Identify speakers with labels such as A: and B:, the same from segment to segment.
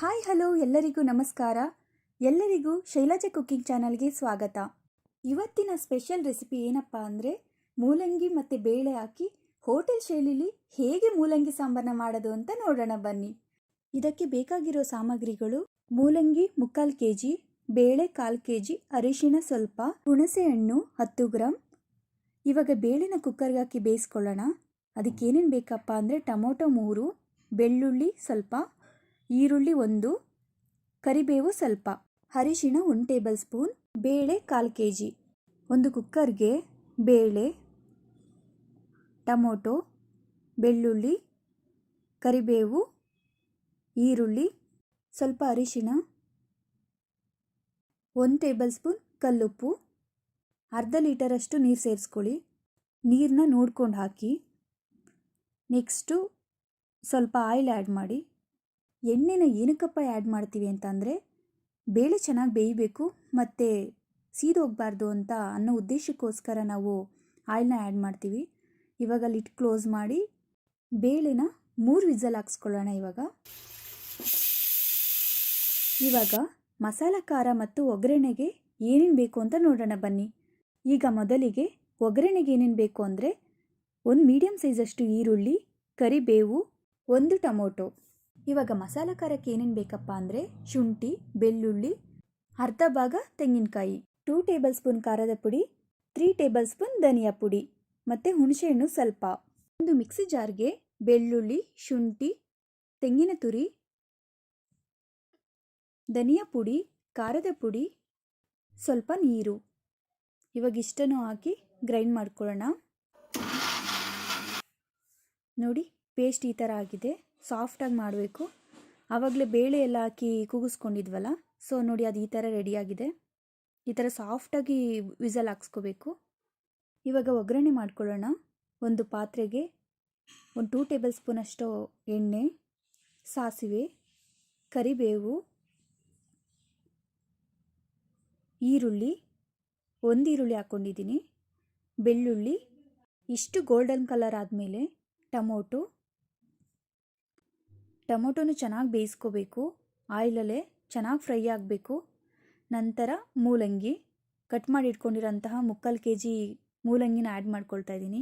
A: Hi hello ಎಲ್ಲರಿಗೂ ನಮಸ್ಕಾರ. ಎಲ್ಲರಿಗೂ ಶೈಲಜಾ ಕುಕಿಂಗ್ ಚಾನಲ್ಗೆ ಸ್ವಾಗತ. ಇವತ್ತಿನ ಸ್ಪೆಷಲ್ ರೆಸಿಪಿ ಏನಪ್ಪ ಅಂದರೆ ಮೂಲಂಗಿ ಮತ್ತು ಬೇಳೆ ಹಾಕಿ ಹೋಟೆಲ್ ಶೈಲಿಲಿ ಹೇಗೆ ಮೂಲಂಗಿ ಸಾಂಬಾರನ್ನ ಮಾಡೋದು ಅಂತ ನೋಡೋಣ ಬನ್ನಿ. ಇದಕ್ಕೆ ಬೇಕಾಗಿರೋ ಸಾಮಗ್ರಿಗಳು: ಮೂಲಂಗಿ 3/4 kg, ಬೇಳೆ 1/4 kg, ಅರಿಶಿಣ ಸ್ವಲ್ಪ, ಹುಣಸೆ ಹಣ್ಣು 10 ಗ್ರಾಮ್. ಇವಾಗ ಬೇಳೆನ ಕುಕ್ಕರ್ಗೆ ಹಾಕಿ ಬೇಯಿಸ್ಕೊಳ್ಳೋಣ. ಅದಕ್ಕೇನೇನು ಬೇಕಪ್ಪ ಅಂದರೆ ಟೊಮೊಟೊ 3, ಬೆಳ್ಳುಳ್ಳಿ ಸ್ವಲ್ಪ, ಈರುಳ್ಳಿ 1, ಕರಿಬೇವು ಸ್ವಲ್ಪ, ಅರಿಶಿಣ 1 ಟೇಬಲ್ ಸ್ಪೂನ್, ಬೇಳೆ 1/4 kg. ಒಂದು ಕುಕ್ಕರ್ಗೆ ಬೇಳೆ, ಟೊಮೊಟೊ, ಬೆಳ್ಳುಳ್ಳಿ, ಕರಿಬೇವು, ಈರುಳ್ಳಿ, ಸ್ವಲ್ಪ ಅರಿಶಿಣ, 1 ಟೇಬಲ್ ಸ್ಪೂನ್ ಕಲ್ಲುಪ್ಪು, ಅರ್ಧ ಲೀಟರಷ್ಟು ನೀರು ಸೇರಿಸ್ಕೊಳ್ಳಿ. ನೀರನ್ನ ನೋಡ್ಕೊಂಡು ಹಾಕಿ. ನೆಕ್ಸ್ಟು ಸ್ವಲ್ಪ ಆಯಿಲ್ ಆ್ಯಡ್ ಮಾಡಿ. ಎಣ್ಣೆನ ಏನಕ್ಕಪ್ಪ ಆ್ಯಡ್ ಮಾಡ್ತೀವಿ ಅಂತಂದರೆ ಬೇಳೆ ಚೆನ್ನಾಗಿ ಬೇಯಬೇಕು ಮತ್ತು ಸೀದೋಗಬಾರ್ದು ಅಂತ ಅನ್ನೋ ಉದ್ದೇಶಕ್ಕೋಸ್ಕರ ನಾವು ಆಯಿಲ್ನ ಆ್ಯಡ್ ಮಾಡ್ತೀವಿ. ಇವಾಗ ಲಿಡ್ ಕ್ಲೋಸ್ ಮಾಡಿ ಬೇಳೆನ 3 ವಿಸಲ್ ಹಾಕ್ಸ್ಕೊಳ್ಳೋಣ. ಇವಾಗ ಮಸಾಲ ಖಾರ ಮತ್ತು ಒಗ್ಗರಣೆಗೆ ಏನೇನು ಬೇಕು ಅಂತ ನೋಡೋಣ ಬನ್ನಿ. ಈಗ ಮೊದಲಿಗೆ ಒಗ್ಗರಣೆಗೆ ಏನೇನು ಬೇಕು ಅಂದರೆ 1 ಮೀಡಿಯಮ್ ಸೈಜಷ್ಟು ಈರುಳ್ಳಿ, ಕರಿಬೇವು, 1 ಟೊಮೊಟೊ. ಇವಾಗ ಮಸಾಲ ಖಾರಕ್ಕೆ ಏನೇನು ಬೇಕಪ್ಪ ಅಂದರೆ ಶುಂಠಿ, ಬೆಳ್ಳುಳ್ಳಿ, ಅರ್ಧ ಭಾಗ ತೆಂಗಿನಕಾಯಿ, 2 ಟೇಬಲ್ ಸ್ಪೂನ್ ಖಾರದ ಪುಡಿ, 3 ಟೇಬಲ್ ಸ್ಪೂನ್ ಧನಿಯಾ ಪುಡಿ ಮತ್ತು ಹುಣಸೆಹಣ್ಣು ಸ್ವಲ್ಪ. ಒಂದು ಮಿಕ್ಸಿ ಜಾರ್ಗೆ ಬೆಳ್ಳುಳ್ಳಿ, ಶುಂಠಿ, ತೆಂಗಿನ ತುರಿ, ಧನಿಯಾ ಪುಡಿ, ಖಾರದ ಪುಡಿ, ಸ್ವಲ್ಪ ನೀರು, ಇವಾಗ ಇಷ್ಟನ್ನು ಹಾಕಿ ಗ್ರೈಂಡ್ ಮಾಡ್ಕೊಳ್ಳೋಣ. ನೋಡಿ, ಪೇಸ್ಟ್ ಈ ಥರ ಆಗಿದೆ. ಸಾಫ್ಟಾಗಿ ಮಾಡಬೇಕು. ಆವಾಗಲೇ ಬೇಳೆ ಎಲ್ಲ ಹಾಕಿ ಕೂಗಿಸ್ಕೊಂಡಿದ್ವಲ್ಲ, ಸೊ ನೋಡಿ ಅದು ಈ ಥರ ರೆಡಿಯಾಗಿದೆ. ಈ ಥರ ಸಾಫ್ಟಾಗಿ ವಿಸಲ್ ಹಾಕ್ಸ್ಕೋಬೇಕು. ಇವಾಗ ಒಗ್ಗರಣೆ ಮಾಡ್ಕೊಳ್ಳೋಣ. ಒಂದು ಪಾತ್ರೆಗೆ 2 ಟೇಬಲ್ ಸ್ಪೂನಷ್ಟು ಎಣ್ಣೆ, ಸಾಸಿವೆ, ಕರಿಬೇವು, ಈರುಳ್ಳಿ, 1 ಈರುಳ್ಳಿ ಹಾಕ್ಕೊಂಡಿದ್ದೀನಿ, ಬೆಳ್ಳುಳ್ಳಿ, ಇಷ್ಟು ಗೋಲ್ಡನ್ ಕಲರ್ ಆದಮೇಲೆ ಟೊಮೊಟೊನು ಚೆನ್ನಾಗಿ ಬೇಯಿಸ್ಕೋಬೇಕು. ಆಯಿಲಲ್ಲೇ ಚೆನ್ನಾಗಿ ಫ್ರೈ ಆಗಬೇಕು. ನಂತರ ಮೂಲಂಗಿ ಕಟ್ ಮಾಡಿ ಇಟ್ಕೊಂಡಿರೋಂತಹ 3/4 kg ಮೂಲಂಗಿನ ಆ್ಯಡ್ ಮಾಡ್ಕೊಳ್ತಾ ಇದ್ದೀನಿ.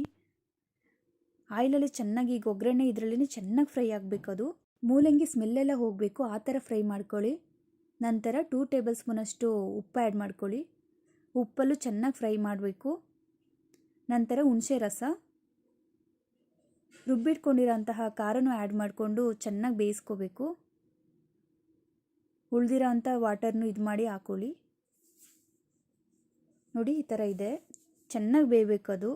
A: ಆಯಿಲಲ್ಲಿ ಚೆನ್ನಾಗಿ ಈಗ ಒಗ್ಗರಣೆ ಇದರಲ್ಲೇ ಚೆನ್ನಾಗಿ ಫ್ರೈ ಆಗಬೇಕು. ಅದು ಮೂಲಂಗಿ ಸ್ಮೆಲ್ಲೆಲ್ಲ ಹೋಗಬೇಕು, ಆ ಥರ ಫ್ರೈ ಮಾಡ್ಕೊಳ್ಳಿ. ನಂತರ 2 ಟೇಬಲ್ ಸ್ಪೂನಷ್ಟು ಉಪ್ಪು ಆ್ಯಡ್ ಮಾಡ್ಕೊಳ್ಳಿ. ಉಪ್ಪಲ್ಲೂ ಚೆನ್ನಾಗಿ ಫ್ರೈ ಮಾಡಬೇಕು. ನಂತರ ಹುಣಸೆ ರಸ, ರುಬ್ಬಿಟ್ಕೊಂಡಿರೋಂತಹ ಖಾರನೂ ಆ್ಯಡ್ ಮಾಡಿಕೊಂಡು ಚೆನ್ನಾಗಿ ಬೇಯಿಸ್ಕೋಬೇಕು. ಉಳಿದಿರೋ ಅಂಥ ವಾಟರ್ನು ಇದು ಮಾಡಿ ಹಾಕೊಳ್ಳಿ. ನೋಡಿ ಈ ಥರ ಇದೆ, ಚೆನ್ನಾಗಿ ಬೇಯಬೇಕದು.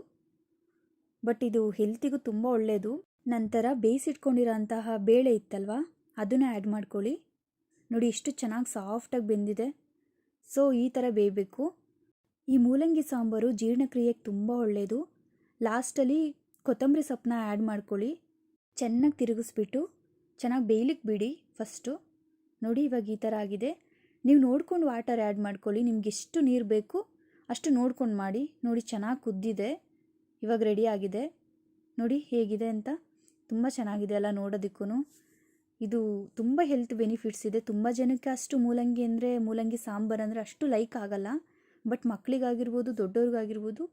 A: ಬಟ್ ಇದು ಹೆಲ್ತಿಗೂ ತುಂಬ ಒಳ್ಳೆಯದು. ನಂತರ ಬೇಯಿಸಿಟ್ಕೊಂಡಿರೋ ಅಂತಹ ಬೇಳೆ ಇತ್ತಲ್ವ, ಅದನ್ನು ಆ್ಯಡ್ ಮಾಡ್ಕೊಳ್ಳಿ. ನೋಡಿ ಎಷ್ಟು ಚೆನ್ನಾಗಿ ಸಾಫ್ಟಾಗಿ ಬೆಂದಿದೆ. ಸೊ ಈ ಥರ ಬೇಯಬೇಕು. ಈ ಮೂಲಂಗಿ ಸಾಂಬಾರು ಜೀರ್ಣಕ್ರಿಯೆಗೆ ತುಂಬ ಒಳ್ಳೆಯದು. ಲಾಸ್ಟಲ್ಲಿ ಕೊತ್ತಂಬರಿ ಸೊಪ್ಪನ್ನ ಆ್ಯಡ್ ಮಾಡ್ಕೊಳ್ಳಿ. ಚೆನ್ನಾಗಿ ತಿರುಗಿಸ್ಬಿಟ್ಟು ಚೆನ್ನಾಗಿ ಬೇಯಲಿಕ್ಕೆ ಬಿಡಿ ಫಸ್ಟು. ನೋಡಿ ಇವಾಗ ಈ ಥರ ಆಗಿದೆ. ನೀವು ನೋಡ್ಕೊಂಡು ವಾಟರ್ ಆ್ಯಡ್ ಮಾಡ್ಕೊಳ್ಳಿ. ನಿಮ್ಗೆ ಎಷ್ಟು ನೀರು ಬೇಕು ಅಷ್ಟು ನೋಡ್ಕೊಂಡು ಮಾಡಿ. ನೋಡಿ ಚೆನ್ನಾಗಿ ಕುದ್ದಿದೆ, ಇವಾಗ ರೆಡಿ ಆಗಿದೆ. ನೋಡಿ ಹೇಗಿದೆ ಅಂತ, ತುಂಬ ಚೆನ್ನಾಗಿದೆ ಅಲ್ಲ ನೋಡೋದಕ್ಕೂ. ಇದು ತುಂಬ ಹೆಲ್ತ್ ಬೆನಿಫಿಟ್ಸ್ ಇದೆ. ತುಂಬ ಜನಕ್ಕೆ ಅಷ್ಟು ಮೂಲಂಗಿ ಸಾಂಬಾರು ಅಂದರೆ ಅಷ್ಟು ಲೈಕ್ ಆಗಲ್ಲ. ಬಟ್ ಮಕ್ಕಳಿಗಾಗಿರ್ಬೋದು, ದೊಡ್ಡವ್ರಿಗಾಗಿರ್ಬೋದು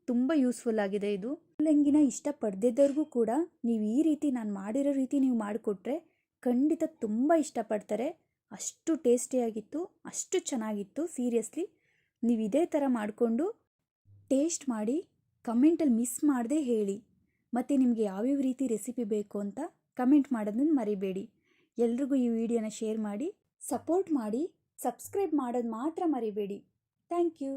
A: ತುಂಬ ಯೂಸ್ಫುಲ್ ಆಗಿದೆ ಇದು. ಮೂಲಂಗಿನ ಇಷ್ಟಪಡ್ದಿದ್ದವ್ರಿಗೂ ಕೂಡ ನೀವು ಈ ರೀತಿ ನಾನು ಮಾಡಿರೋ ರೀತಿ ನೀವು ಮಾಡಿಕೊಟ್ರೆ ಖಂಡಿತ ತುಂಬ ಇಷ್ಟಪಡ್ತಾರೆ. ಅಷ್ಟು ಟೇಸ್ಟಿಯಾಗಿತ್ತು, ಅಷ್ಟು ಚೆನ್ನಾಗಿತ್ತು. ಸೀರಿಯಸ್ಲಿ ನೀವು ಇದೇ ಥರ ಮಾಡಿಕೊಂಡು ಟೇಸ್ಟ್ ಮಾಡಿ ಕಮೆಂಟಲ್ಲಿ ಮಿಸ್ ಮಾಡದೆ ಹೇಳಿ. ಮತ್ತು ನಿಮಗೆ ಯಾವ್ಯಾವ ರೀತಿ ರೆಸಿಪಿ ಬೇಕು ಅಂತ ಕಮೆಂಟ್ ಮಾಡೋದನ್ನು ಮರಿಬೇಡಿ. ಎಲ್ರಿಗೂ ಈ ವಿಡಿಯೋನ ಶೇರ್ ಮಾಡಿ, ಸಪೋರ್ಟ್ ಮಾಡಿ, ಸಬ್ಸ್ಕ್ರೈಬ್ ಮಾಡೋದು ಮಾತ್ರ ಮರಿಬೇಡಿ. Thank you.